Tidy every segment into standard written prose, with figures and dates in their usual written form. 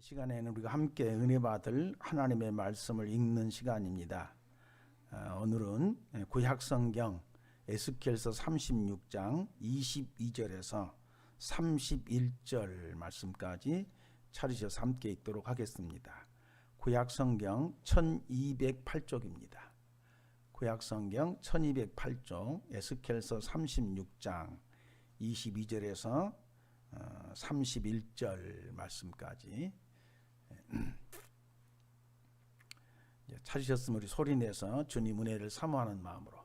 이 시간에는 우리가 함께 은혜 받을 하나님의 말씀을 읽는 시간입니다. 오늘은 구약성경 에스겔서 36장 22절에서 31절 말씀까지 차리셔서 함께 읽도록 하겠습니다. 구약성경 1208쪽입니다. 구약성경 1208쪽 에스겔서 36장 22절에서 31절 말씀까지 찾으셨으면 우리 소리내서 주님 은혜를 사모하는 마음으로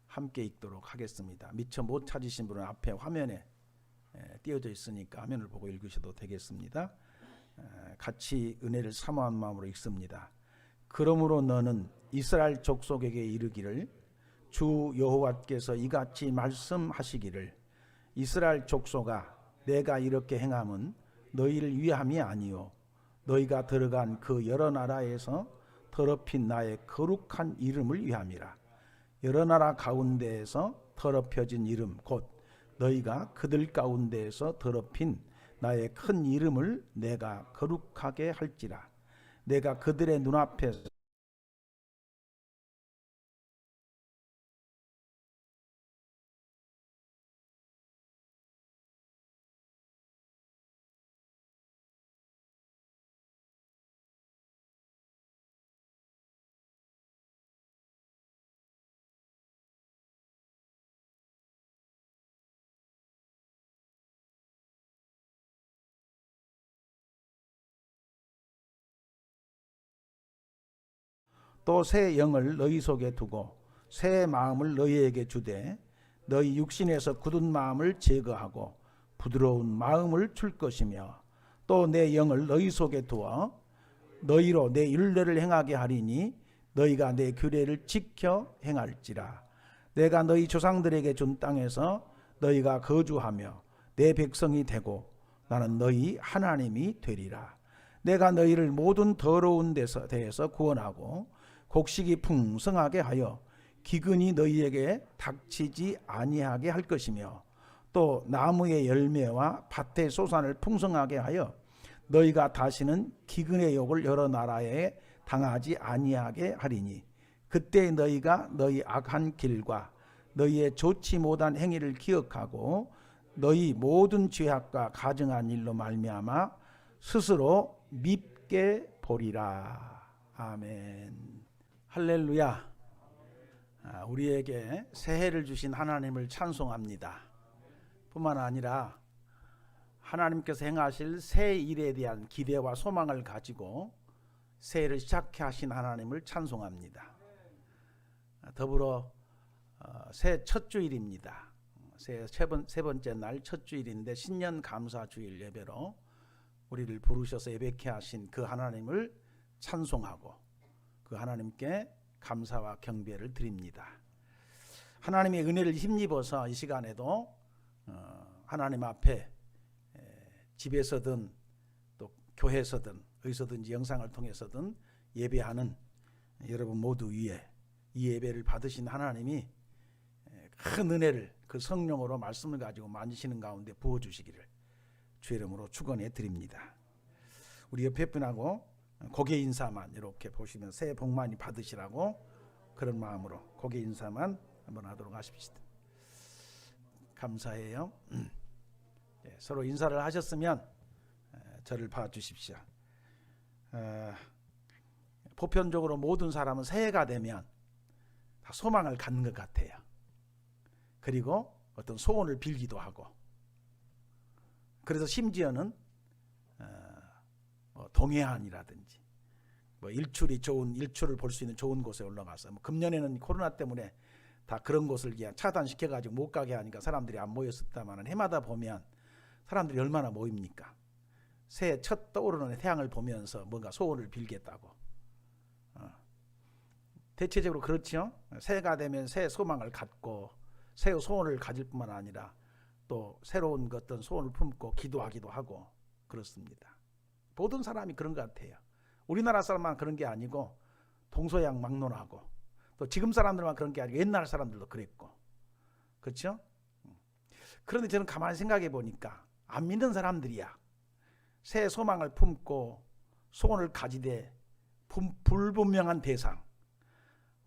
함께 읽도록 하겠습니다. 미처 못 찾으신 분은 앞에 화면에 띄어져 있으니까 화면을 보고 읽으셔도 되겠습니다. 같이 은혜를 사모하는 마음으로 읽습니다. 그러므로 너는 이스라엘 족속에게 이르기를 주 여호와께서 이같이 말씀하시기를 이스라엘 족속아 내가 이렇게 행함은 너희를 위함이 아니요 너희가 들어간 그 여러 나라에서 더럽힌 나의 거룩한 이름을 위함이라. 여러 나라 가운데에서 더럽혀진 이름 곧 너희가 그들 가운데에서 더럽힌 나의 큰 이름을 내가 거룩하게 할지라. 내가 그들의 눈앞에서 또 새 영을 너희 속에 두고 새 마음을 너희에게 주되 너희 육신에서 굳은 마음을 제거하고 부드러운 마음을 줄 것이며 또 내 영을 너희 속에 두어 너희로 내 율례를 행하게 하리니 너희가 내 규례를 지켜 행할지라. 내가 너희 조상들에게 준 땅에서 너희가 거주하며 내 백성이 되고 나는 너희 하나님이 되리라. 내가 너희를 모든 더러운 데에서 구원하고 곡식이 풍성하게 하여 기근이 너희에게 닥치지 아니하게 할 것이며 또 나무의 열매와 밭의 소산을 풍성하게 하여 너희가 다시는 기근의 욕을 여러 나라에 당하지 아니하게 하리니 그때 너희가 너희 악한 길과 너희의 좋지 못한 행위를 기억하고 너희 모든 죄악과 가증한 일로 말미암아 스스로 밉게 보리라. 아멘. 할렐루야. 우리에게 새해를 주신 하나님을 찬송합니다. 뿐만 아니라 하나님께서 행하실 새 일에 대한 기대와 소망을 가지고 새해를 시작해 하신 하나님을 찬송합니다. 더불어 새해 첫 주일입니다. 새해 세 번째 날 첫 주일인데 신년 감사 주일 예배로 우리를 부르셔서 예배케 하신 그 하나님을 찬송하고 그 하나님께 감사와 경배를 드립니다. 하나님의 은혜를 힘입어서 이 시간에도 하나님 앞에 집에서든 또 교회에서든 어디서든지 영상을 통해서든 예배하는 여러분 모두 위에 이 예배를 받으신 하나님이 큰 은혜를 그 성령으로 말씀을 가지고 만지시는 가운데 부어주시기를 주 이름으로 축원해 드립니다. 우리 옆에 분하고 고개 인사만 이렇게 보시면 새해 복 많이 받으시라고 그런 마음으로 고개 인사만 한번 하도록 하십시오. 감사해요. 서로 인사를 하셨으면 저를 봐주십시오. 보편적으로 모든 사람은 새해가 되면 다 소망을 갖는 것 같아요. 그리고 어떤 소원을 빌기도 하고 그래서 심지어는 동해안이라든지 일출이 좋은 일출을 볼 수 있는 좋은 곳에 올라가서 금년에는 코로나 때문에 다 그런 곳을 그냥 차단시켜가지고 못 가게 하니까 사람들이 안 모였었다만 해마다 보면 사람들이 얼마나 모입니까? 새해 첫 떠오르는 태양을 보면서 뭔가 소원을 빌겠다고. 대체적으로 그렇죠. 새해가 되면 새 소망을 갖고 새 소원을 가질 뿐만 아니라 또 새로운 어떤 소원을 품고 기도하기도 하고 그렇습니다. 모든 사람이 그런 것 같아요. 우리나라 사람만 그런 게 아니고 동서양 막론하고 또 지금 사람들만 그런 게 아니고 옛날 사람들도 그랬고 그렇죠? 그런데 저는 가만히 생각해 보니까 안 믿는 사람들이야 새 소망을 품고 소원을 가지되 불분명한 대상.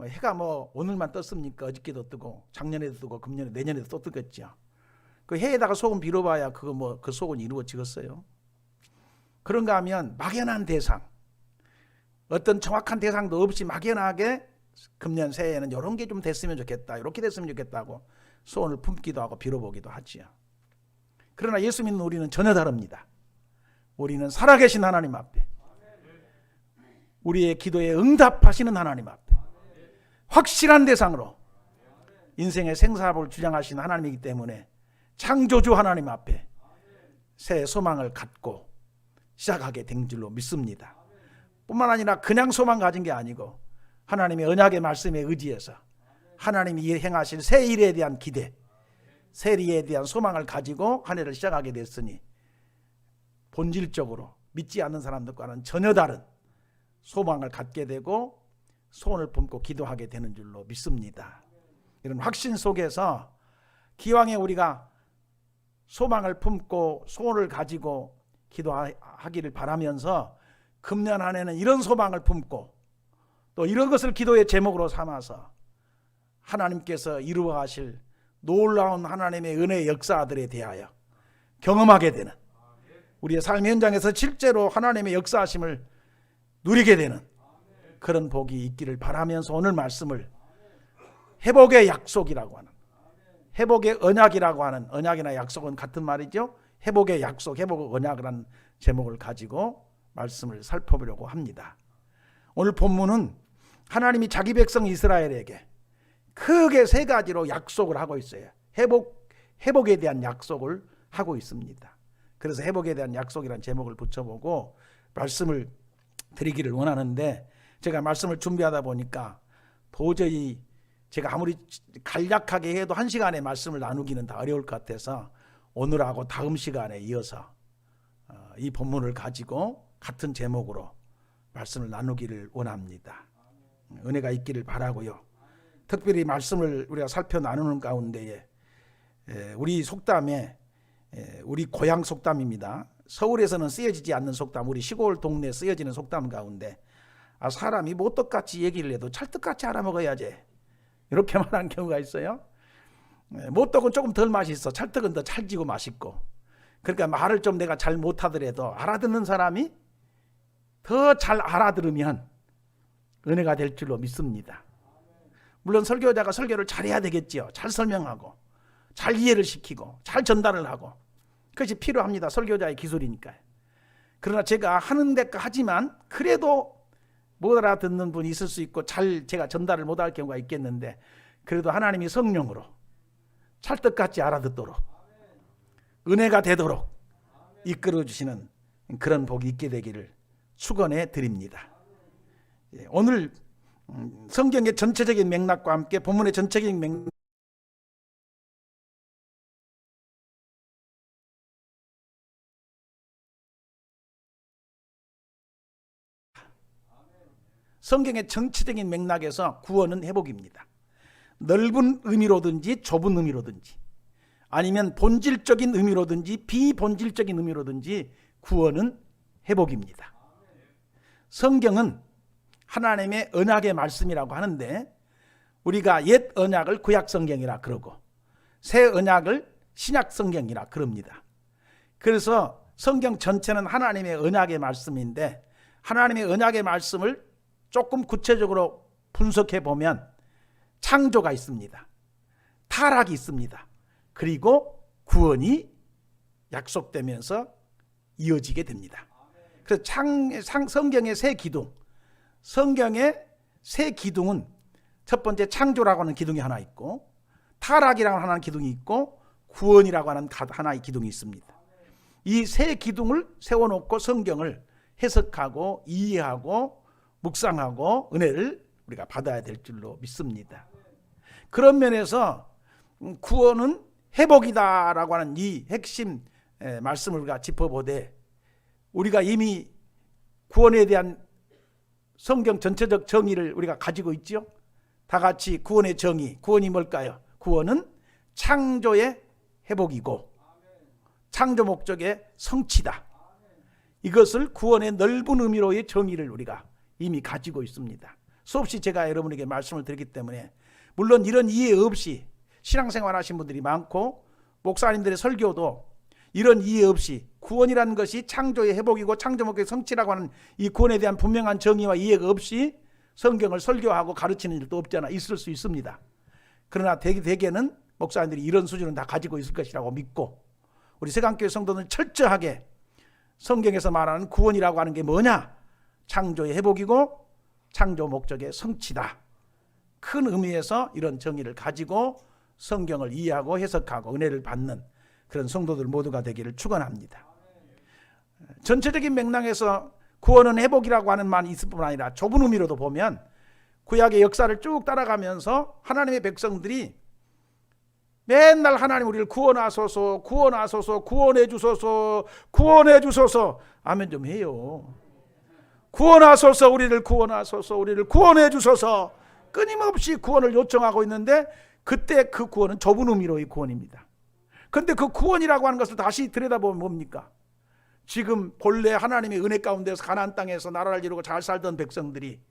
해가 뭐 오늘만 떴습니까? 어저께도 뜨고 작년에도 뜨고 금년에 내년에도 또 뜨겠죠. 그 해에다가 소원 빌어봐야 그거 뭐 그 소원이 이루어지겠어요? 그런가 하면 막연한 대상, 어떤 정확한 대상도 없이 막연하게 금년 새해에는 이런 게 좀 됐으면 좋겠다, 이렇게 됐으면 좋겠다고 소원을 품기도 하고 빌어보기도 하지요. 그러나 예수 믿는 우리는 전혀 다릅니다. 우리는 살아계신 하나님 앞에, 우리의 기도에 응답하시는 하나님 앞에 확실한 대상으로 인생의 생사를 주장하신 하나님이기 때문에 창조주 하나님 앞에 새 소망을 갖고 시작하게 된 줄로 믿습니다. 뿐만 아니라 그냥 소망 가진 게 아니고 하나님의 언약의 말씀에 의지해서 하나님이 행하실 새 일에 대한 기대, 새 일에 대한 소망을 가지고 한 해를 시작하게 됐으니 본질적으로 믿지 않는 사람들과는 전혀 다른 소망을 갖게 되고 소원을 품고 기도하게 되는 줄로 믿습니다. 이런 확신 속에서 기왕에 우리가 소망을 품고 소원을 가지고 기도하기를 바라면서 금년 한 해는 이런 소망을 품고 또 이런 것을 기도의 제목으로 삼아서 하나님께서 이루어 가실 놀라운 하나님의 은혜의 역사들에 대하여 경험하게 되는, 우리의 삶의 현장에서 실제로 하나님의 역사하심을 누리게 되는 그런 복이 있기를 바라면서 오늘 말씀을 회복의 약속이라고 하는, 회복의 언약이라고 하는, 언약이나 약속은 같은 말이죠. 회복의 약속, 회복의 언약이라는 제목을 가지고 말씀을 살펴보려고 합니다. 오늘 본문은 하나님이 자기 백성 이스라엘에게 크게 세 가지로 약속을 하고 있어요. 회복에 대한 약속을 하고 있습니다. 그래서 회복에 대한 약속이라는 제목을 붙여보고 말씀을 드리기를 원하는데, 제가 말씀을 준비하다 보니까 도저히 제가 아무리 간략하게 해도 1시간의 말씀을 나누기는 다 어려울 것 같아서 오늘하고 다음 시간에 이어서 이 본문을 가지고 같은 제목으로 말씀을 나누기를 원합니다. 은혜가 있기를 바라고요. 특별히 말씀을 우리가 살펴 나누는 가운데에 우리 속담에, 우리 고향 속담입니다. 서울에서는 쓰여지지 않는 속담, 우리 시골 동네에 쓰여지는 속담 가운데 사람이 뭐 똑같이 얘기를 해도 찰떡같이 알아먹어야지, 이렇게 말하는 경우가 있어요. 모떡은 조금 덜 맛있어, 찰떡은 더 찰지고 맛있고. 그러니까 말을 좀 내가 잘 못하더라도 알아듣는 사람이 더 잘 알아들으면 은혜가 될 줄로 믿습니다. 물론 설교자가 설교를 잘해야 되겠지요. 잘 설명하고 잘 이해를 시키고 잘 전달을 하고, 그것이 필요합니다. 설교자의 기술이니까요. 그러나 제가 하는 데까 하지만 그래도 못 알아듣는 분이 있을 수 있고 제가 전달을 못할 경우가 있겠는데, 그래도 하나님이 성령으로 찰떡같이 알아듣도록 은혜가 되도록 이끌어 주시는 그런 복이 있게 되기를 축원해 드립니다. 오늘 성경의 전체적인 맥락과 함께 본문의 전체적인 맥락, 성경의 전체적인 맥락에서 구원은 회복입니다. 넓은 의미로든지 좁은 의미로든지 아니면 본질적인 의미로든지 비본질적인 의미로든지 구원은 회복입니다. 성경은 하나님의 언약의 말씀이라고 하는데, 우리가 옛 언약을 구약 성경이라 그러고 새 언약을 신약 성경이라 그럽니다. 그래서 성경 전체는 하나님의 언약의 말씀인데, 하나님의 언약의 말씀을 조금 구체적으로 분석해 보면 창조가 있습니다. 타락이 있습니다. 그리고 구원이 약속되면서 이어지게 됩니다. 그래서 성경의 세 기둥, 성경의 세 기둥은 첫 번째 창조라고 하는 기둥이 하나 있고, 타락이라고 하는 기둥이 있고, 구원이라고 하는 하나의 기둥이 있습니다. 이 세 기둥을 세워놓고 성경을 해석하고 이해하고 묵상하고 은혜를 우리가 받아야 될 줄로 믿습니다. 그런 면에서 구원은 회복이다라고 하는 이 핵심 말씀을 우리가 짚어보되, 우리가 이미 구원에 대한 성경 전체적 정의를 우리가 가지고 있죠. 다 같이 구원의 정의, 구원이 뭘까요? 구원은 창조의 회복이고 창조 목적의 성취다. 이것을 구원의 넓은 의미로의 정의를 우리가 이미 가지고 있습니다. 수없이 제가 여러분에게 말씀을 드리기 때문에, 물론 이런 이해 없이 신앙생활 하신 분들이 많고 목사님들의 설교도 이런 이해 없이 구원이라는 것이 창조의 회복이고 창조 목적의 성취라고 하는 이 구원에 대한 분명한 정의와 이해가 없이 성경을 설교하고 가르치는 일도 없잖아. 있을 수 있습니다. 그러나 대개는 목사님들이 이런 수준은 다 가지고 있을 것이라고 믿고, 우리 세강교회 성도는 철저하게 성경에서 말하는 구원이라고 하는 게 뭐냐? 창조의 회복이고 창조 목적의 성취다. 큰 의미에서 이런 정의를 가지고 성경을 이해하고 해석하고 은혜를 받는 그런 성도들 모두가 되기를 축원합니다. 전체적인 맥락에서 구원은 회복이라고 하는 말이 있을 뿐 아니라 좁은 의미로도 보면 구약의 역사를 쭉 따라가면서 하나님의 백성들이 맨날 하나님 우리를 구원하소서, 구원하소서, 구원해 주소서, 구원해 주소서. 아멘 좀 해요. 구원하소서, 우리를 구원하소서, 우리를 구원해 주소서. 끊임없이 구원을 요청하고 있는데, 그때 그 구원은 좁은 의미로의 구원입니다. 그런데 그 구원이라고 하는 것을 다시 들여다보면 뭡니까? 지금 본래 하나님의 은혜 가운데서 가나안 땅에서 나라를 이루고 잘 살던 백성들이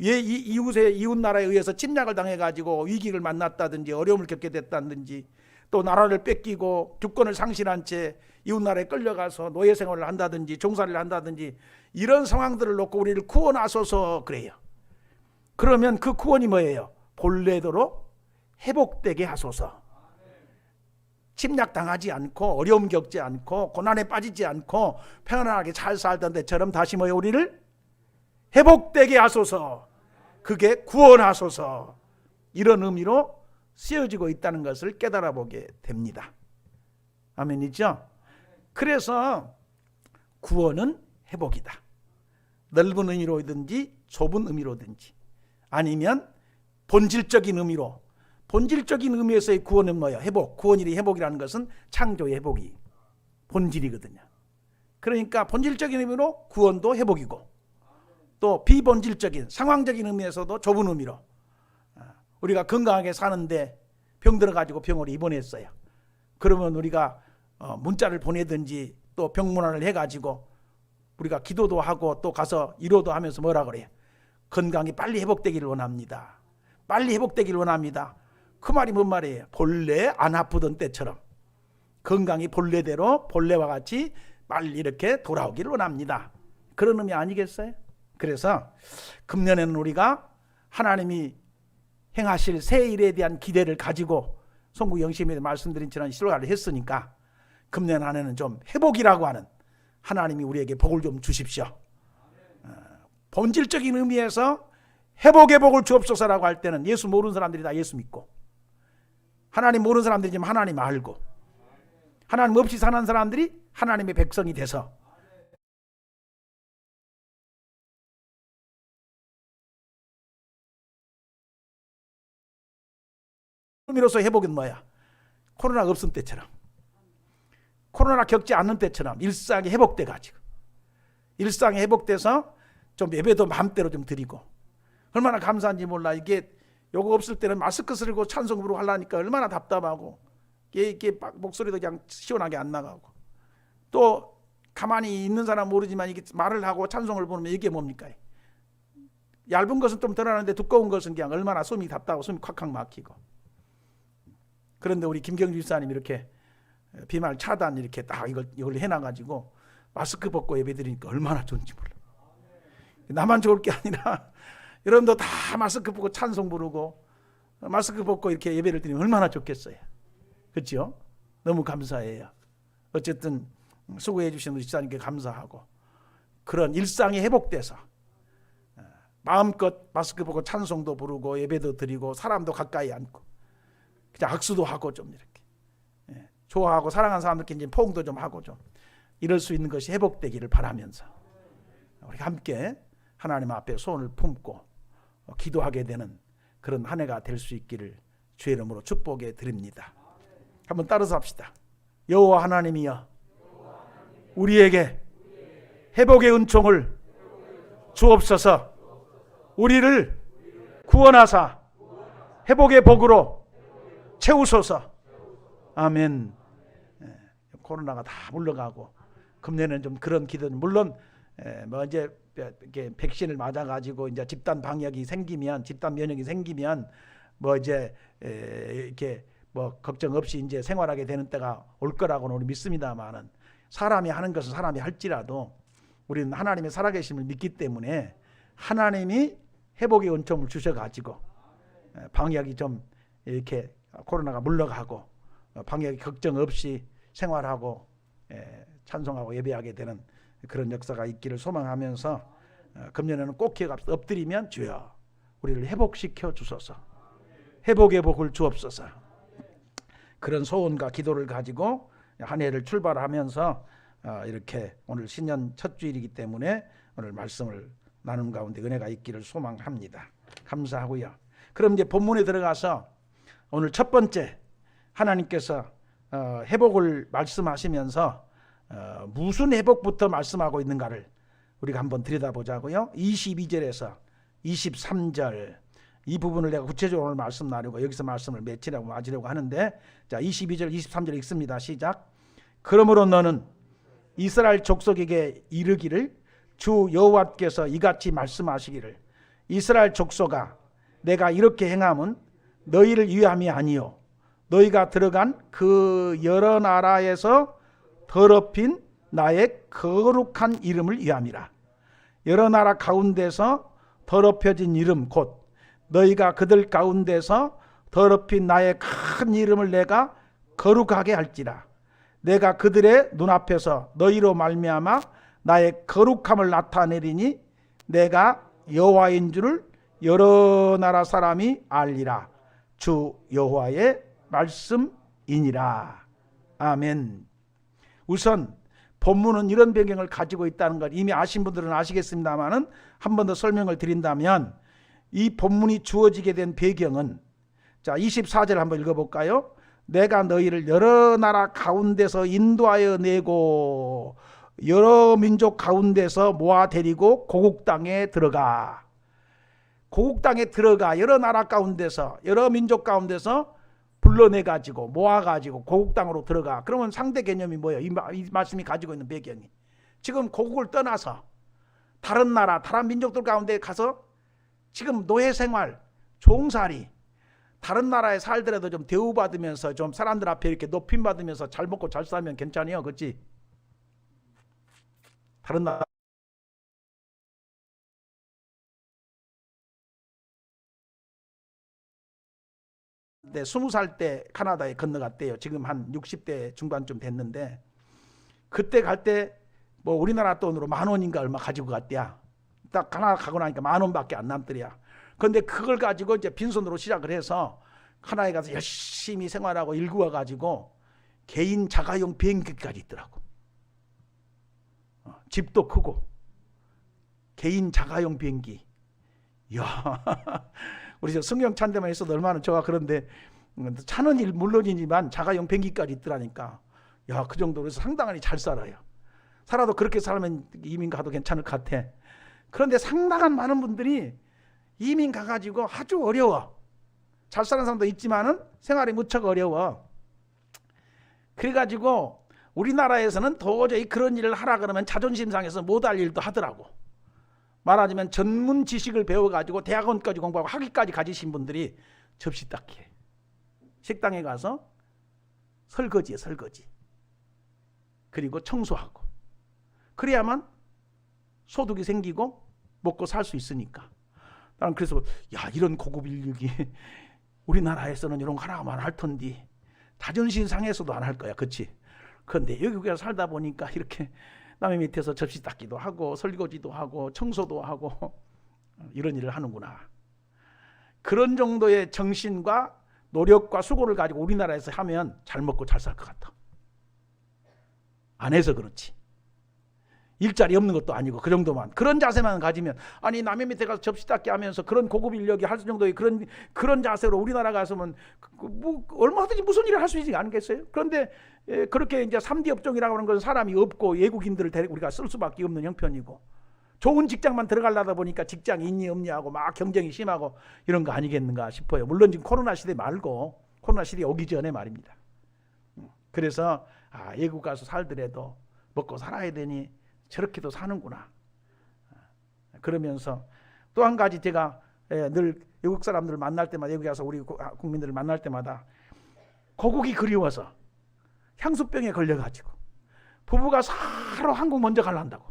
이웃 나라에 의해서 침략을 당해가지고 위기를 만났다든지 어려움을 겪게 됐다든지, 또 나라를 뺏기고 주권을 상실한 채 이웃 나라에 끌려가서 노예 생활을 한다든지 종살이를 한다든지, 이런 상황들을 놓고 우리를 구원하소서 그래요. 그러면 그 구원이 뭐예요? 본래대로 회복되게 하소서. 침략당하지 않고 어려움 겪지 않고 고난에 빠지지 않고 편안하게 잘 살던 데처럼 다시 뭐예요? 우리를 회복되게 하소서. 그게 구원하소서. 이런 의미로 쓰여지고 있다는 것을 깨달아 보게 됩니다. 아멘이죠? 그래서 구원은 회복이다. 넓은 의미로든지 좁은 의미로든지, 아니면 본질적인 의미로, 본질적인 의미에서의 구원은 뭐예요? 회복. 구원이 회복이라는 것은 창조의 회복이 본질이거든요. 그러니까 본질적인 의미로 구원도 회복이고, 또 비본질적인 상황적인 의미에서도 좁은 의미로, 우리가 건강하게 사는데 병 들어가지고 병원에 입원했어요. 그러면 우리가 문자를 보내든지 또 병문안을 해가지고 우리가 기도도 하고 또 가서 위로도 하면서 뭐라 그래요? 건강이 빨리 회복되기를 원합니다. 빨리 회복되기를 원합니다. 그 말이 뭔 말이에요? 본래 안 아프던 때처럼 건강이 본래대로, 본래와 같이 빨리 이렇게 돌아오기를 원합니다. 그런 의미 아니겠어요? 그래서 금년에는 우리가 하나님이 행하실 새 일에 대한 기대를 가지고 송구 영심에 말씀드린 지난 실화를 했으니까, 금년 한 해는 좀 회복이라고 하는 하나님이 우리에게 복을 좀 주십시오. 본질적인 의미에서 회복의 복을 주옵소서라고 할 때는 예수 모르는 사람들이 다 예수 믿고, 하나님 모르는 사람들이 지금 하나님 알고, 하나님 없이 사는 사람들이 하나님의 백성이 돼서 의미로서 회복은 뭐야? 코로나가 없을 때처럼, 코로나 겪지 않는 때처럼 일상이 회복돼 가지고, 일상이 회복돼서 좀 예배도 마음대로 좀 드리고, 얼마나 감사한지 몰라. 이게 요거 없을 때는 마스크 쓰고 찬송 부르고 하려니까 얼마나 답답하고, 이게 목소리도 그냥 시원하게 안 나가고, 또 가만히 있는 사람 모르지만 이게 말을 하고 찬송을 부르면 이게 뭡니까? 얇은 것은 좀 덜하는데 두꺼운 것은 그냥 얼마나 숨이 답답하고 숨이 콱콱 막히고. 그런데 우리 김경주 집사님 이렇게 비말 차단 이렇게 딱 이걸 해놔가지고 마스크 벗고 예배드리니까 얼마나 좋은지 몰라. 나만 좋을 게 아니라 여러분도 다 마스크 벗고 찬송 부르고 마스크 벗고 이렇게 예배를 드리면 얼마나 좋겠어요. 그렇죠? 너무 감사해요. 어쨌든 수고해 주신 우리 집사님께 감사하고, 그런 일상이 회복돼서 마음껏 마스크 벗고 찬송도 부르고 예배도 드리고 사람도 가까이 앉고 그냥 악수도 하고 좀 이렇게 좋아하고 사랑하는 사람들끼리 이제 포옹도 좀 하고 좀 이럴 수 있는 것이 회복되기를 바라면서 우리 함께 하나님 앞에 손을 품고 기도하게 되는 그런 한 해가 될 수 있기를 주의 이름으로 축복해 드립니다. 한번 따라서 합시다. 여호와 하나님이여, 우리에게 회복의 은총을 주옵소서. 우리를 구원하사 회복의 복으로 채우소서. 아멘. 코로나가 다 물러가고 금년에는 좀 그런 기도, 물론 뭐 이제 이렇게 백신을 맞아가지고 이제 집단 방역이 생기면, 집단 면역이 생기면 뭐 이제 이렇게 뭐 걱정 없이 이제 생활하게 되는 때가 올 거라고는 우리 믿습니다만은, 사람이 하는 것은 사람이 할지라도 우리는 하나님의 살아계심을 믿기 때문에 하나님이 회복의 은총을 주셔가지고 방역이 좀 이렇게 코로나가 물러가고 방역이 걱정 없이 생활하고 찬송하고 예배하게 되는 그런 역사가 있기를 소망하면서, 금년에는 꼭 기억합시다. 엎드리면 주여 우리를 회복시켜 주소서, 회복의 복을 주옵소서. 그런 소원과 기도를 가지고 한 해를 출발하면서 이렇게 오늘 신년 첫 주일이기 때문에 오늘 말씀을 나눈 가운데 은혜가 있기를 소망합니다. 감사하고요. 그럼 이제 본문에 들어가서 오늘 첫 번째 하나님께서 회복을 말씀하시면서 무슨 회복부터 말씀하고 있는가를 우리가 한번 들여다보자고요. 22절에서 23절 이 부분을 내가 구체적으로 오늘 말씀 나누고 여기서 말씀을 맺히려고 맞으려고 하는데, 자 22절 23절 읽습니다. 시작. 그러므로 너는 이스라엘 족속에게 이르기를 주 여호와께서 이같이 말씀하시기를, 이스라엘 족속아 내가 이렇게 행함은 너희를 위함이 아니요 너희가 들어간 그 여러 나라에서 더럽힌 나의 거룩한 이름을 위함이라. 여러 나라 가운데서 더럽혀진 이름 곧 너희가 그들 가운데서 더럽힌 나의 큰 이름을 내가 거룩하게 할지라. 내가 그들의 눈앞에서 너희로 말미암아 나의 거룩함을 나타내리니 내가 여호와인 줄을 여러 나라 사람이 알리라. 주 여호와의 말씀이니라. 아멘. 우선 본문은 이런 배경을 가지고 있다는 걸 이미 아신 분들은 아시겠습니다만은 한 번 더 설명을 드린다면, 이 본문이 주어지게 된 배경은, 자 24절 한번 읽어볼까요? 내가 너희를 여러 나라 가운데서 인도하여 내고 여러 민족 가운데서 모아 데리고 고국 땅에 들어가. 고국 땅에 들어가. 여러 나라 가운데서, 여러 민족 가운데서 불러내가지고 모아가지고 고국 땅으로 들어가. 그러면 상대 개념이 뭐예요? 이 말씀이 가지고 있는 배경이, 지금 고국을 떠나서 다른 나라, 다른 민족들 가운데 가서 지금 노예생활, 종살이, 다른 나라에 살더라도 좀 대우받으면서 좀 사람들 앞에 이렇게 높임받으면서 잘 먹고 잘 살면 괜찮아요. 그렇지? 다른 나라 네, 20살 때 카나다에 건너갔대요. 지금 한 60대 중반쯤 됐는데, 그때 갈 때 뭐 우리나라 돈으로 10,000원인가 얼마 가지고 갔대야. 딱 카나다 가고 나니까 10,000원밖에 안 남더랴. 그런데 그걸 가지고 이제 빈손으로 시작을 해서 카나다에 가서 열심히 생활하고 일구어 가지고 개인 자가용 비행기까지 있더라고. 집도 크고 개인 자가용 비행기. 이야, 우리 저 성경 찬데만 있어도 얼마나 좋아. 그런데 차는 물론이지만 자가용 비행기까지 있더라니까. 야, 그 정도로 해서 상당히 잘 살아요. 살아도 그렇게 살면 이민 가도 괜찮을 것 같아. 그런데 상당한 많은 분들이 이민 가가지고 아주 어려워. 잘 사는 사람도 있지만은 생활이 무척 어려워. 그래가지고 우리나라에서는 도저히 그런 일을 하라 그러면 자존심 상해서 못할 일도 하더라고. 말하자면 전문 지식을 배워가지고 대학원까지 공부하고 학위까지 가지신 분들이 접시 닦기 해. 식당에 가서 설거지해, 설거지. 그리고 청소하고. 그래야만 소득이 생기고 먹고 살 수 있으니까. 나는 그래서 야, 이런 고급 인력이 우리나라에서는 이런 거 하나만 할 텐데 자존심 상해서도 안 할 거야. 그렇지? 그런데 여기 가서 살다 보니까 이렇게 남의 밑에서 접시 닦기도 하고 설거지도 하고 청소도 하고 이런 일을 하는구나. 그런 정도의 정신과 노력과 수고를 가지고 우리나라에서 하면 잘 먹고 잘 살 것 같아. 안 해서 그렇지. 일자리 없는 것도 아니고 그 정도만, 그런 자세만 가지면, 아니 남의 밑에 가서 접시 닦기 하면서 그런 고급 인력이 할 정도의 그런 자세로 우리나라 가서면 뭐 얼마든지 무슨 일을 할 수 있지 않겠어요? 그런데 그렇게 이제 3D 업종이라고 하는 것은 사람이 없고 외국인들을 데리고 우리가 쓸 수밖에 없는 형편이고, 좋은 직장만 들어가려다 보니까 직장이 있니 없니 하고 막 경쟁이 심하고 이런 거 아니겠는가 싶어요. 물론 지금 코로나 시대 말고 코로나 시대 오기 전에 말입니다. 그래서 외국 가서 살더라도 먹고 살아야 되니 저렇게도 사는구나. 그러면서 또 한 가지 제가 늘 외국 사람들을 만날 때마다, 외국에 와서 우리 국민들을 만날 때마다 고국이 그리워서 향수병에 걸려가지고 부부가 서로 한국 먼저 가려한다고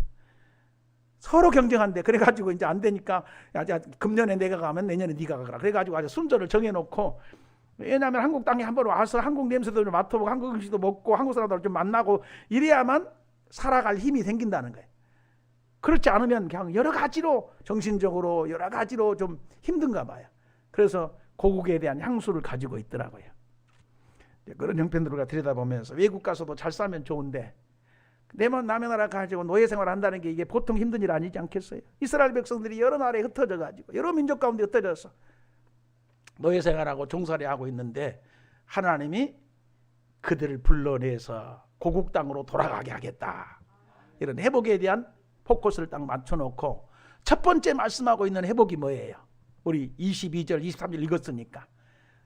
서로 경쟁한대. 그래가지고 이제 안 되니까 야, 금년에 내가 가면 내년에 네가 가라. 그래가지고 아주 순서를 정해놓고, 왜냐하면 한국 땅에 한번 와서 한국 냄새도 좀 맡아보고 한국 음식도 먹고 한국 사람들 좀 만나고 이래야만 살아갈 힘이 생긴다는 거예요. 그렇지 않으면 그냥 여러 가지로 정신적으로 여러 가지로 좀 힘든가 봐요. 그래서 고국에 대한 향수를 가지고 있더라고요. 그런 형편들을 들여다보면서 외국 가서도 잘 살면 좋은데 내만 남의 나라 가지고 노예 생활을 한다는 게 이게 보통 힘든 일 아니지 않겠어요? 이스라엘 백성들이 여러 나라에 흩어져 가지고 여러 민족 가운데 흩어져서 노예 생활하고 종살이 하고 있는데 하나님이 그들을 불러내서 고국 땅으로 돌아가게 하겠다. 이런 회복에 대한 포커스를 딱 맞춰놓고 첫 번째 말씀하고 있는 회복이 뭐예요? 우리 22절 23절 읽었으니까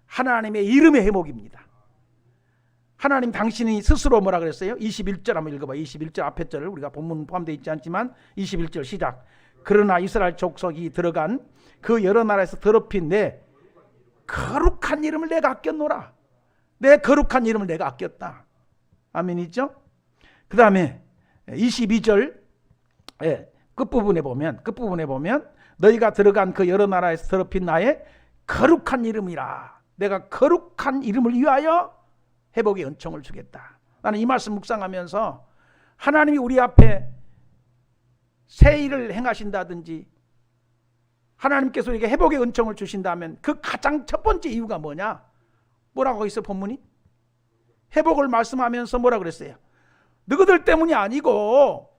하나님의 이름의 회복입니다. 하나님 당신이 스스로 뭐라 그랬어요? 21절 한번 읽어봐. 21절 앞에 절을 우리가 본문 포함되어 있지 않지만 21절 시작. 그러나 이스라엘 족속이 들어간 그 여러 나라에서 더럽힌 내 거룩한 이름을 내가 아꼈노라. 내 거룩한 이름을 내가 아꼈다. 아멘이죠? 그 다음에 22절 끝부분에 보면 너희가 들어간 그 여러 나라에서 더럽힌 나의 거룩한 이름이라. 내가 거룩한 이름을 위하여 회복의 은총을 주겠다. 나는 이 말씀 묵상하면서 하나님이 우리 앞에 새 일을 행하신다든지 하나님께서 우리에게 회복의 은총을 주신다면 그 가장 첫 번째 이유가 뭐냐? 뭐라고 있어 본문이? 회복을 말씀하면서 뭐라 그랬어요? 너희들 때문이 아니고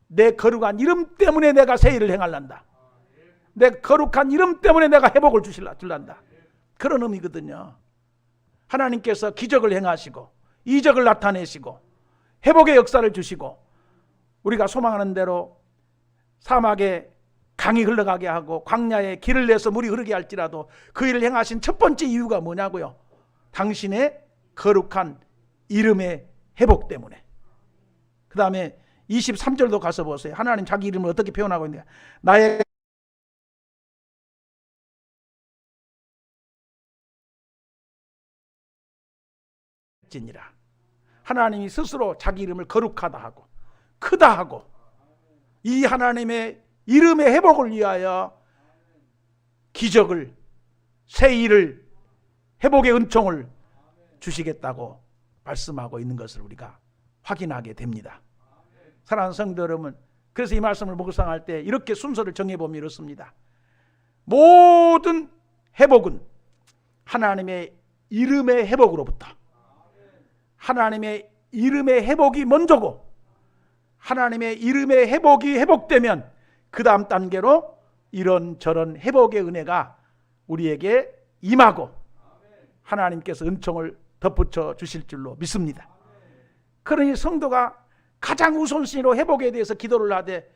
내 거룩한 이름 때문에 내가 새 일을 행할란다. 내 거룩한 이름 때문에 내가 회복을 줄란다. 그런 의미거든요. 하나님께서 기적을 행하시고 이적을 나타내시고 회복의 역사를 주시고 우리가 소망하는 대로 사막에 강이 흘러가게 하고 광야에 길을 내서 물이 흐르게 할지라도 그 일을 행하신 첫 번째 이유가 뭐냐고요? 당신의 거룩한 이름의 회복 때문에. 그 다음에 23절도 가서 보세요. 하나님 자기 이름을 어떻게 표현하고 있는가? 나의 진이라. 하나님이 스스로 자기 이름을 거룩하다 하고 크다 하고 이 하나님의 이름의 회복을 위하여 기적을, 새 일을, 회복의 은총을 주시겠다고 말씀하고 있는 것을 우리가 확인하게 됩니다. 사랑하는 성도 여러분, 그래서 이 말씀을 묵상할 때 이렇게 순서를 정해보면 이렇습니다. 모든 회복은 하나님의 이름의 회복으로부터, 하나님의 이름의 회복이 먼저고 하나님의 이름의 회복이 회복되면 그 다음 단계로 이런저런 회복의 은혜가 우리에게 임하고 하나님께서 은총을 덧붙여 주실 줄로 믿습니다. 그러니 성도가 가장 우선순위로 회복에 대해서 기도를 하되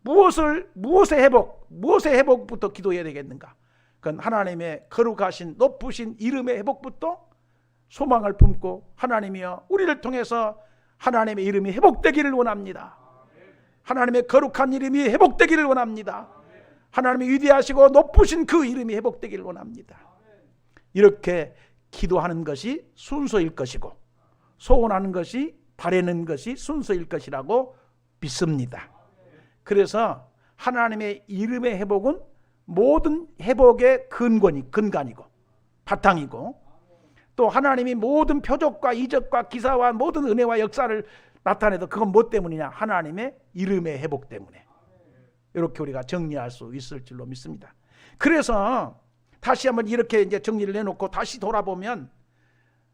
무엇의 회복부터 기도해야 되겠는가? 그건 하나님의 거룩하신 높으신 이름의 회복부터 소망을 품고 하나님이여 우리를 통해서 하나님의 이름이 회복되기를 원합니다. 하나님의 거룩한 이름이 회복되기를 원합니다. 하나님의 위대하시고 높으신 그 이름이 회복되기를 원합니다. 이렇게 기도하는 것이 순서일 것이고 소원하는 것이 바라는 것이 순서일 것이라고 믿습니다. 그래서 하나님의 이름의 회복은 모든 회복의 근간이고 바탕이고 또 하나님이 모든 표적과 이적과 기사와 모든 은혜와 역사를 나타내도 그건 뭐 때문이냐? 하나님의 이름의 회복 때문에. 이렇게 우리가 정리할 수 있을 줄로 믿습니다. 그래서 다시 한번 이렇게 이제 정리를 해놓고 다시 돌아보면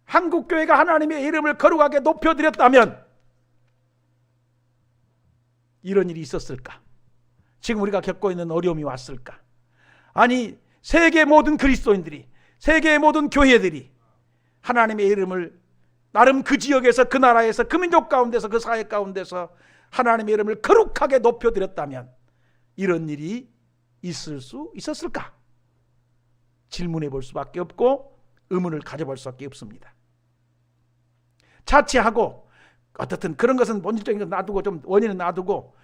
한국교회가 하나님의 이름을 거룩하게 높여드렸다면 이런 일이 있었을까? 지금 우리가 겪고 있는 어려움이 왔을까? 아니 세계 모든 그리스도인들이, 세계의 모든 교회들이 하나님의 이름을 나름 그 지역에서, 그 나라에서, 그 민족 가운데서, 그 사회 가운데서 하나님의 이름을 거룩하게 높여드렸다면 이런 일이 있을 수 있었을까? 질문해 볼 수밖에 없고 의문을 가져볼 수밖에 없습니다. 자취하고 어떻든 그런 것은 본질적인 건 놔두고, 좀 원인은 놔두고,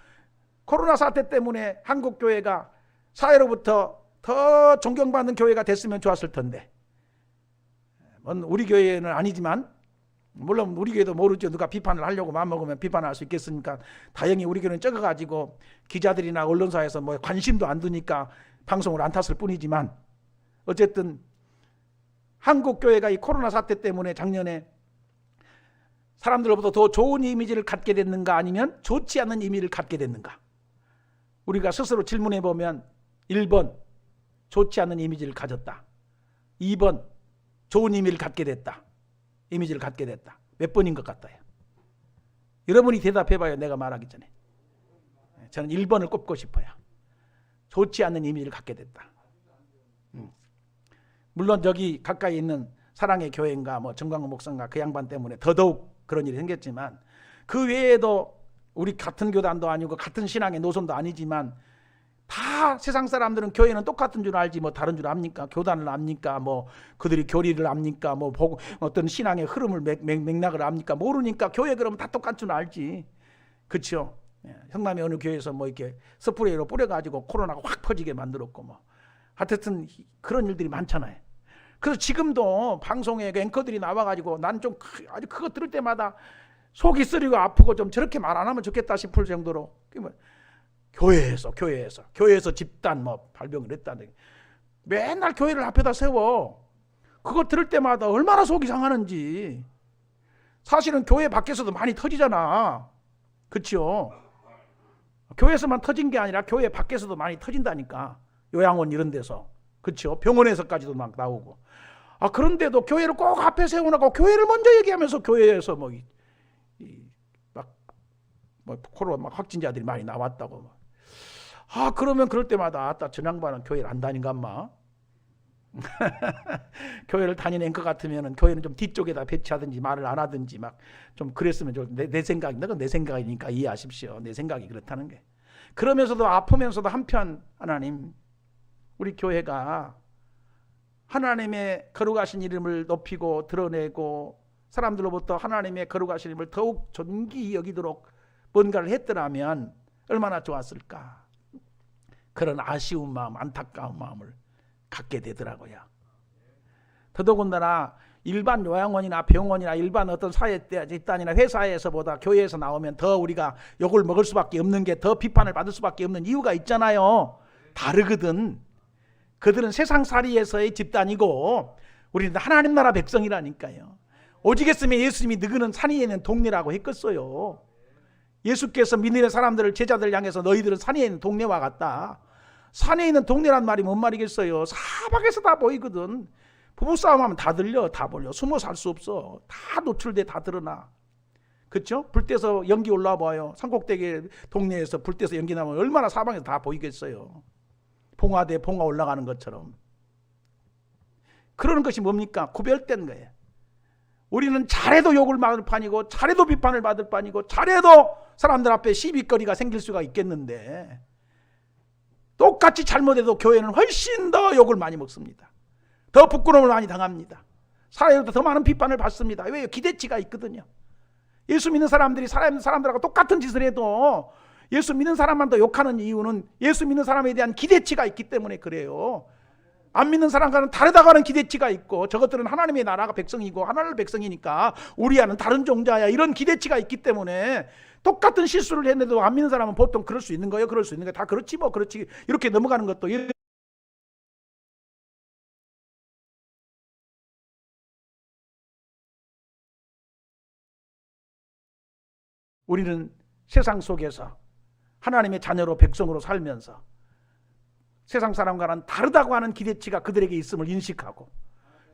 코로나 사태 때문에 한국 교회가 사회로부터 더 존경받는 교회가 됐으면 좋았을 텐데, 우리 교회는 아니지만, 물론 우리 교회도 모르죠. 누가 비판을 하려고 마음먹으면 비판할 수 있겠습니까? 다행히 우리 교회는 적어가지고 기자들이나 언론사에서 뭐 관심도 안 두니까 방송을 안 탔을 뿐이지만, 어쨌든 한국 교회가 이 코로나 사태 때문에 작년에 사람들로부터 더 좋은 이미지를 갖게 됐는가, 아니면 좋지 않은 이미지를 갖게 됐는가? 우리가 스스로 질문해 보면 1번 좋지 않은 이미지를 가졌다, 2번 좋은 이미지를 갖게 됐다. 몇 번인 것 같아요? 여러분이 대답해 봐요. 내가 말하기 전에. 저는 1번을 꼽고 싶어요. 좋지 않은 이미지를 갖게 됐다. 물론 저기 가까이 있는 사랑의 교회인가 뭐 정광훈 목사인가 그 양반 때문에 더더욱 그런 일이 생겼지만, 그 외에도 우리 같은 교단도 아니고 같은 신앙의 노선도 아니지만 다 세상 사람들은 교회는 똑같은 줄 알지 뭐 다른 줄 압니까? 교단을 압니까? 뭐 그들이 교리를 압니까? 뭐 어떤 신앙의 흐름을 맥락을 압니까? 모르니까 교회 그러면 다 똑같은 줄 알지. 그렇죠? 성남의 어느 교회에서 뭐 이렇게 스프레이로 뿌려가지고 코로나가 확 퍼지게 만들었고 뭐 하여튼 그런 일들이 많잖아요. 그래서 지금도 방송에 앵커들이 나와가지고 난 좀 아주 그거 들을 때마다 속이 쓰리고 아프고 좀 저렇게 말 안 하면 좋겠다 싶을 정도로, 교회에서 집단 뭐 발병을 했다는, 맨날 교회를 앞에다 세워. 그거 들을 때마다 얼마나 속이 상하는지. 사실은 교회 밖에서도 많이 터지잖아. 그렇죠? 교회에서만 터진 게 아니라 교회 밖에서도 많이 터진다니까. 요양원 이런 데서. 그렇죠? 병원에서까지도 막 나오고. 그런데도 교회를 꼭 앞에 세워놓고 교회를 먼저 얘기하면서 교회에서 뭐 코로나 막 확진자들이 많이 나왔다고. 그러면 그럴 때마다 저 양반은 교회를 안 다닌가 마. 교회를 다니는 앵커 같으면은 교회는 좀 뒤쪽에다 배치하든지 말을 안 하든지 막 좀 그랬으면 좋. 내 생각인데, 그건 내 생각이니까 이해하십시오. 내 생각이 그렇다는 게. 그러면서도 아프면서도 한편 하나님, 우리 교회가 하나님의 거룩하신 이름을 높이고 드러내고 사람들로부터 하나님의 거룩하신 이름을 더욱 존귀히 여기도록 뭔가를 했더라면 얼마나 좋았을까. 그런 아쉬운 마음, 안타까운 마음을 갖게 되더라고요. 더더군다나 일반 요양원이나 병원이나 일반 어떤 사회 집단이나 회사에서보다 교회에서 나오면 더 우리가 욕을 먹을 수밖에 없는 게, 더 비판을 받을 수밖에 없는 이유가 있잖아요. 다르거든. 그들은 세상살이에서의 집단이고 우리는 하나님 나라 백성이라니까요. 오직했으면 예수님이 너희는 산에 있는 동네라고 했겠어요. 예수께서 믿는 사람들을, 제자들 향해서 너희들은 산에 있는 동네와 같다. 산에 있는 동네란 말이 뭔 말이겠어요? 사방에서 다 보이거든. 부부싸움하면 다 들려, 다 보여. 숨어 살 수 없어. 다 노출돼, 다 드러나. 그렇죠? 불 떼서 연기 올라와 봐요. 산꼭대기 동네에서 불 떼서 연기 나면 얼마나 사방에서 다 보이겠어요. 봉화대 봉화 올라가는 것처럼. 그러는 것이 뭡니까? 구별된 거예요. 우리는 잘해도 욕을 받을 판이고 잘해도 비판을 받을 판이고 잘해도 사람들 앞에 시비거리가 생길 수가 있겠는데, 똑같이 잘못해도 교회는 훨씬 더 욕을 많이 먹습니다. 더 부끄러움을 많이 당합니다. 사회로부터 더 많은 비판을 받습니다. 왜요? 기대치가 있거든요. 예수 믿는 사람들이 사람들하고 똑같은 짓을 해도 예수 믿는 사람만 더 욕하는 이유는 예수 믿는 사람에 대한 기대치가 있기 때문에 그래요. 안 믿는 사람과는 다르다고 하는 기대치가 있고, 저것들은 하나님의 나라가 백성이고 하나님의 백성이니까 우리와는 다른 종자야, 이런 기대치가 있기 때문에 똑같은 실수를 했는데도 안 믿는 사람은 보통 그럴 수 있는 거예요. 그럴 수 있는 거예요. 다 그렇지 뭐, 그렇지, 이렇게 넘어가는 것도. 우리는 세상 속에서 하나님의 자녀로 백성으로 살면서 세상 사람과는 다르다고 하는 기대치가 그들에게 있음을 인식하고,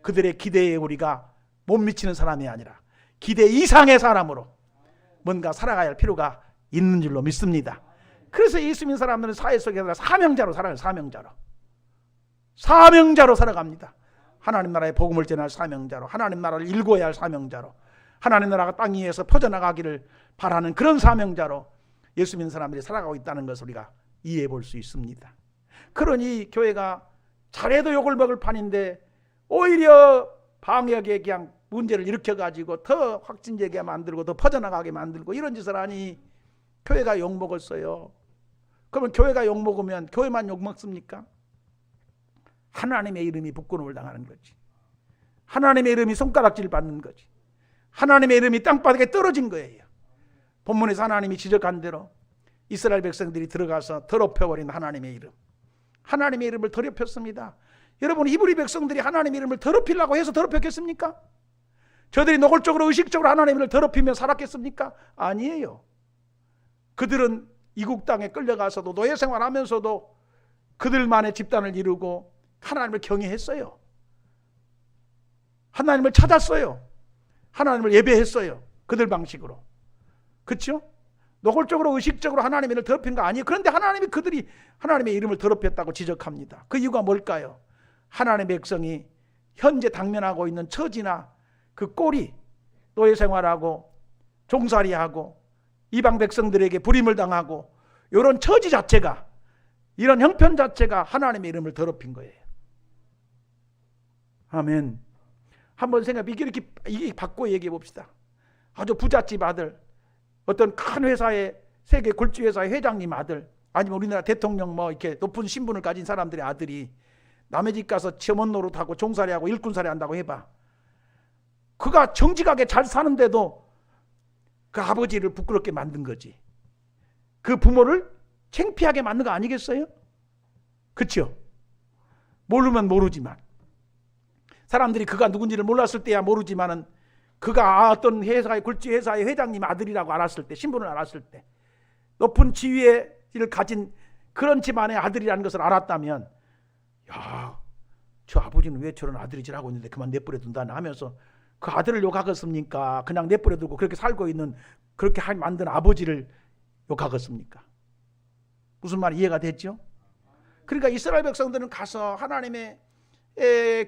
그들의 기대에 우리가 못 미치는 사람이 아니라 기대 이상의 사람으로 뭔가 살아가야 할 필요가 있는 줄로 믿습니다. 그래서 예수 믿는 사람들은 사회 속에서 사명자로 살아요. 사명자로 살아갑니다. 하나님 나라의 복음을 전할 사명자로, 하나님 나라를 일궈야 할 사명자로, 하나님 나라가 땅 위에서 퍼져나가기를 바라는 그런 사명자로 예수 믿는 사람들이 살아가고 있다는 것을 우리가 이해해 볼 수 있습니다. 그러니 교회가 잘해도 욕을 먹을 판인데 오히려 방역에 그냥 문제를 일으켜가지고 더 확진되게 만들고 더 퍼져나가게 만들고 이런 짓을 하니 교회가 욕먹을 써요. 그러면 교회가 욕먹으면 교회만 욕먹습니까? 하나님의 이름이 부끄러움을 당하는 거지. 하나님의 이름이 손가락질 받는 거지. 하나님의 이름이 땅바닥에 떨어진 거예요. 본문에서 하나님이 지적한 대로 이스라엘 백성들이 들어가서 더럽혀버린 하나님의 이름, 하나님의 이름을 더럽혔습니다. 여러분, 히브리 백성들이 하나님의 이름을 더럽히려고 해서 더럽혔겠습니까? 저들이 노골적으로 의식적으로 하나님의 이름을 더럽히며 살았겠습니까? 아니에요. 그들은 이국 땅에 끌려가서도 노예 생활하면서도 그들만의 집단을 이루고 하나님을 경외했어요. 하나님을 찾았어요. 하나님을 예배했어요. 그들 방식으로. 그렇죠? 노골적으로 의식적으로 하나님의 이름을 더럽힌 거 아니에요. 그런데 하나님이 그들이 하나님의 이름을 더럽혔다고 지적합니다. 그 이유가 뭘까요? 하나님의 백성이 현재 당면하고 있는 처지나 그 꼴이 노예 생활하고 종살이하고 이방 백성들에게 불임을 당하고 이런 처지 자체가, 이런 형편 자체가 하나님의 이름을 더럽힌 거예요. 아멘. 한번 생각해, 이렇게 바꿔 얘기해 봅시다. 아주 부잣집 아들, 어떤 큰 회사의, 세계 굴지 회사의 회장님 아들, 아니면 우리나라 대통령 뭐 이렇게 높은 신분을 가진 사람들의 아들이 남의 집 가서 점원 노릇하고 종살이하고 일꾼살이 한다고 해봐. 그가 정직하게 잘 사는데도 그 아버지를 부끄럽게 만든 거지. 그 부모를 창피하게 만든 거 아니겠어요? 그렇죠? 모르면 모르지만, 사람들이 그가 누군지를 몰랐을 때야 모르지만은 그가 어떤 회사의 굴지 회사의 회장님 아들이라고 알았을 때, 신분을 알았을 때, 높은 지위를 가진 그런 집안의 아들이라는 것을 알았다면, 야, 저 아버지는 왜 저런 아들이지라고 있는데 그만 내버려 둔다나 하면서 그 아들을 욕하겠습니까? 그냥 내버려 두고 그렇게 살고 있는, 그렇게 만든 아버지를 욕하겠습니까? 무슨 말이 이해가 됐죠? 그러니까 이스라엘 백성들은 가서 하나님의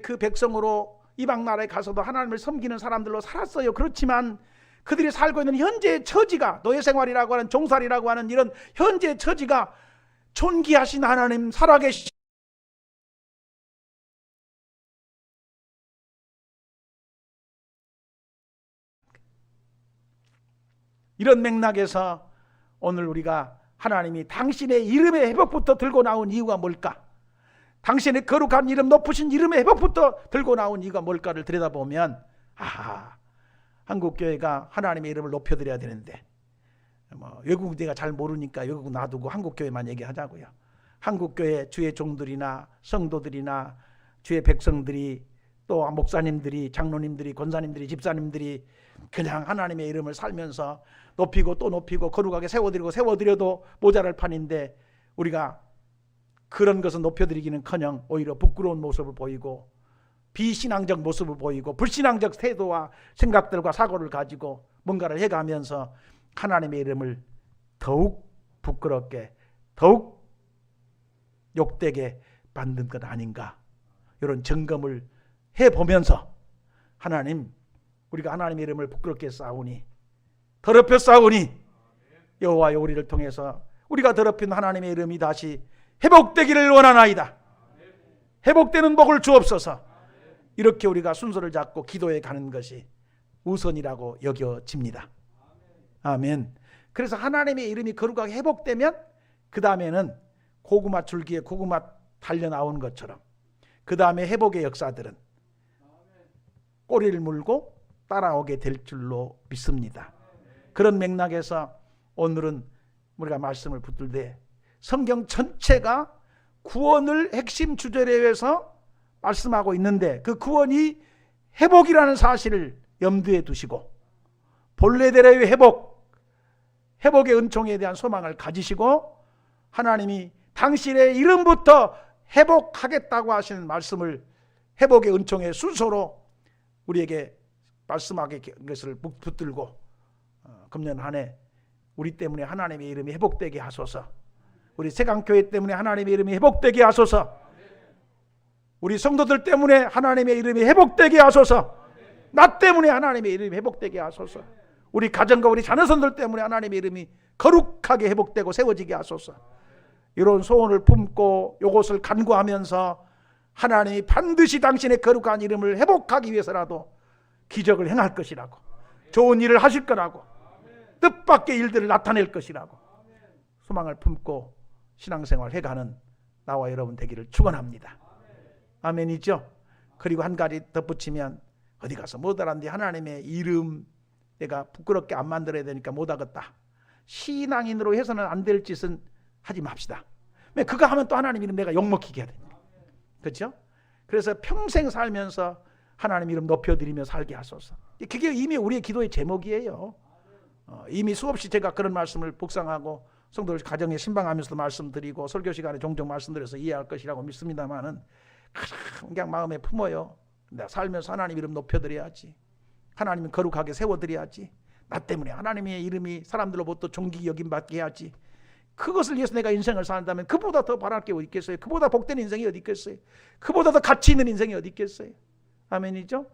그 백성으로 이방 나라에 가서도 하나님을 섬기는 사람들로 살았어요. 그렇지만 그들이 살고 있는 현재의 처지가, 노예 생활이라고 하는, 종살이라고 하는 이런 현재의 처지가 존귀하신 하나님, 살아계신 이런 맥락에서 오늘 우리가 하나님이 당신의 이름의 회복부터 들고 나온 이유가 뭘까? 당신의 거룩한 이름, 높으신 이름의 회복부터 들고 나온 이유가 뭘까를 들여다보면, 한국교회가 하나님의 이름을 높여드려야 되는데, 외국 내가 잘 모르니까 외국 놔두고 한국교회만 얘기하자고요. 한국교회 주의 종들이나 성도들이나 주의 백성들이, 또 목사님들이, 장로님들이, 권사님들이, 집사님들이 그냥 하나님의 이름을 살면서 높이고 또 높이고 거룩하게 세워드려도 모자랄 판인데, 우리가 그런 것을 높여드리기는커녕 오히려 부끄러운 모습을 보이고 비신앙적 모습을 보이고 불신앙적 태도와 생각들과 사고를 가지고 뭔가를 해가면서 하나님의 이름을 더욱 부끄럽게, 더욱 욕되게 만든 것 아닌가, 이런 점검을 해보면서, 하나님, 우리가 하나님의 이름을 부끄럽게 싸우니, 더럽혀 싸우니, 여호와여 우리를 통해서 우리가 더럽힌 하나님의 이름이 다시 회복되기를 원하나이다. 회복되는 복을 주옵소서. 이렇게 우리가 순서를 잡고 기도해 가는 것이 우선이라고 여겨집니다. 아멘. 그래서 하나님의 이름이 거룩하게 회복되면 그 다음에는 고구마 줄기에 고구마 달려 나온 것처럼 그 다음에 회복의 역사들은 꼬리를 물고 따라오게 될 줄로 믿습니다. 그런 맥락에서 오늘은 우리가 말씀을 붙들 때 성경 전체가 구원을 핵심 주제로 해서 말씀하고 있는데, 그 구원이 회복이라는 사실을 염두에 두시고 본래대로의 회복의 은총에 대한 소망을 가지시고 하나님이 당신의 이름부터 회복하겠다고 하시는 말씀을 회복의 은총의 순서로 우리에게 말씀하게 것을 붙들고 금년 한 해 우리 때문에 하나님의 이름이 회복되게 하소서. 우리 세강교회 때문에 하나님의 이름이 회복되게 하소서. 우리 성도들 때문에 하나님의 이름이 회복되게 하소서. 나 때문에 하나님의 이름이 회복되게 하소서. 우리 가정과 우리 자녀선들 때문에 하나님의 이름이 거룩하게 회복되고 세워지게 하소서. 이런 소원을 품고 이것을 간구하면서 하나님이 반드시 당신의 거룩한 이름을 회복하기 위해서라도 기적을 행할 것이라고, 좋은 일을 하실 거라고, 뜻밖의 일들을 나타낼 것이라고 소망을 품고 신앙생활 해가는 나와 여러분 되기를 축원합니다. 아멘이죠. 그리고 한 가지 덧붙이면, 어디 가서 못하란데 하나님의 이름 내가 부끄럽게 안 만들어야 되니까 못하겠다, 신앙인으로 해서는 안 될 짓은 하지 맙시다. 그거 하면 또 하나님 이름 내가 욕먹히게 해야 되니까. 그렇죠? 그래서 평생 살면서 하나님 이름 높여드리며 살게 하소서. 그게 이미 우리의 기도의 제목이에요. 이미 수없이 제가 그런 말씀을 묵상하고 성도들 가정에 신방하면서도 말씀드리고 설교 시간에 종종 말씀드려서 이해할 것이라고 믿습니다만은, 그냥 마음에 품어요. 내가 살면서 하나님 이름 높여드려야지, 하나님을 거룩하게 세워드려야지, 나 때문에 하나님의 이름이 사람들로부터 존귀 여김받게 해야지. 그것을 위해서 내가 인생을 산다면 그보다 더 바랄 게 어디 있겠어요? 그보다 복된 인생이 어디 있겠어요? 그보다 더 가치 있는 인생이 어디 있겠어요? 아멘이죠?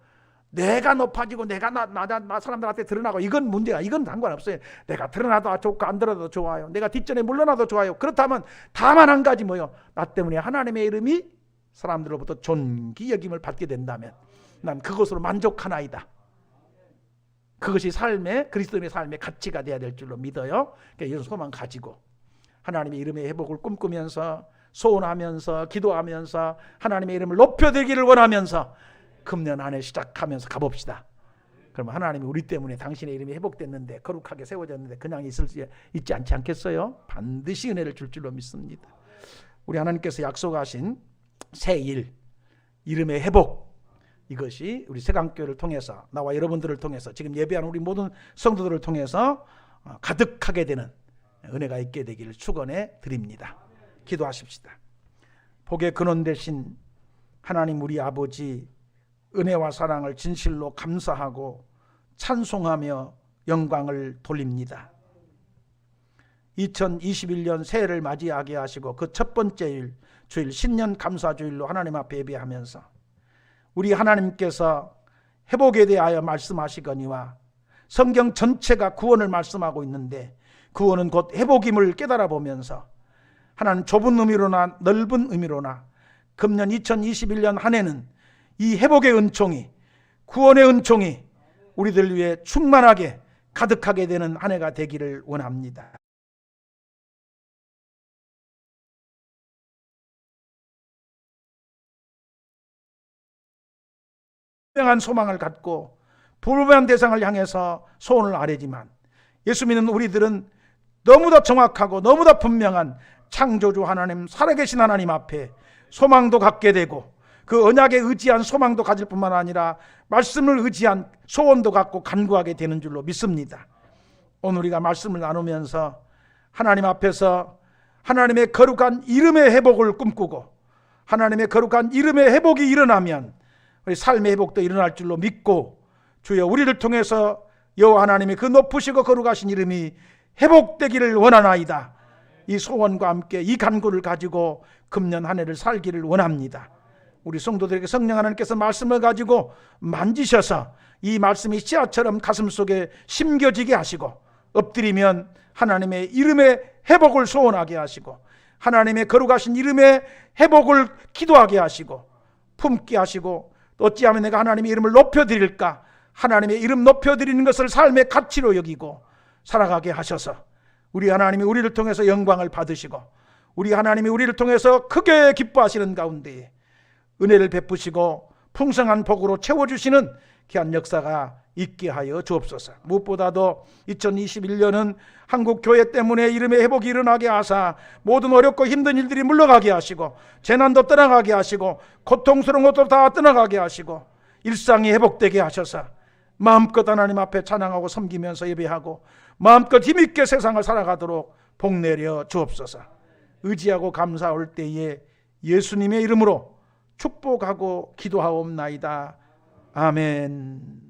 내가 높아지고 내가 나 사람들한테 드러나고 이건 문제야. 이건 상관없어요. 내가 드러나도 좋고 안 드러나도 좋아요. 내가 뒷전에 물러나도 좋아요. 그렇다면 다만 한 가지 뭐요? 나 때문에 하나님의 이름이 사람들로부터 존귀 여김을 받게 된다면 난 그것으로 만족하나이다. 그것이 그리스도인의 삶의 가치가 되어야 될 줄로 믿어요. 그러니까 이런 소망 가지고 하나님의 이름의 회복을 꿈꾸면서 소원하면서 기도하면서 하나님의 이름을 높여드리기를 원하면서 금년 한 해 시작하면서 가봅시다. 그러면 하나님이 우리 때문에 당신의 이름이 회복됐는데 거룩하게 세워졌는데 그냥 있지 않지 않겠어요? 반드시 은혜를 줄 줄로 믿습니다. 우리 하나님께서 약속하신 새 일, 이름의 회복, 이것이 우리 세강교회를 통해서 나와 여러분들을 통해서 지금 예배하는 우리 모든 성도들을 통해서 가득하게 되는 은혜가 있게 되기를 축원해 드립니다. 기도하십시다. 복의 근원 되신 하나님 우리 아버지, 은혜와 사랑을 진실로 감사하고 찬송하며 영광을 돌립니다. 2021년 새해를 맞이하게 하시고 그 첫 번째 주일 신년 감사주일로 하나님 앞에 예배하면서 우리 하나님께서 회복에 대하여 말씀하시거니와 성경 전체가 구원을 말씀하고 있는데 구원은 곧 회복임을 깨달아 보면서 하나님 좁은 의미로나 넓은 의미로나 금년 2021년 한 해는 이 회복의 은총이, 구원의 은총이 우리들 위해 충만하게 가득하게 되는 한 해가 되기를 원합니다. 분명한 소망을 갖고 불분명한 대상을 향해서 소원을 아뢰지만 예수 믿는 우리들은 너무나 정확하고 너무나 분명한 창조주 하나님, 살아계신 하나님 앞에 소망도 갖게 되고 그 언약에 의지한 소망도 가질 뿐만 아니라 말씀을 의지한 소원도 갖고 간구하게 되는 줄로 믿습니다. 오늘 우리가 말씀을 나누면서 하나님 앞에서 하나님의 거룩한 이름의 회복을 꿈꾸고 하나님의 거룩한 이름의 회복이 일어나면 우리 삶의 회복도 일어날 줄로 믿고 주여 우리를 통해서 여호와 하나님의 그 높으시고 거룩하신 이름이 회복되기를 원하나이다. 이 소원과 함께 이 간구를 가지고 금년 한 해를 살기를 원합니다. 우리 성도들에게 성령 하나님께서 말씀을 가지고 만지셔서 이 말씀이 씨앗처럼 가슴속에 심겨지게 하시고 엎드리면 하나님의 이름의 회복을 소원하게 하시고 하나님의 거룩하신 이름의 회복을 기도하게 하시고 품게 하시고 어찌하면 내가 하나님의 이름을 높여드릴까, 하나님의 이름 높여드리는 것을 삶의 가치로 여기고 살아가게 하셔서 우리 하나님이 우리를 통해서 영광을 받으시고 우리 하나님이 우리를 통해서 크게 기뻐하시는 가운데 은혜를 베푸시고 풍성한 복으로 채워주시는 귀한 역사가 있게 하여 주옵소서. 무엇보다도 2021년은 한국 교회 때문에 이름의 회복이 일어나게 하사 모든 어렵고 힘든 일들이 물러가게 하시고 재난도 떠나가게 하시고 고통스러운 것도 다 떠나가게 하시고 일상이 회복되게 하셔서 마음껏 하나님 앞에 찬양하고 섬기면서 예배하고 마음껏 힘있게 세상을 살아가도록 복내려 주옵소서. 의지하고 감사할 때에 예수님의 이름으로 축복하고 기도하옵나이다. 아멘.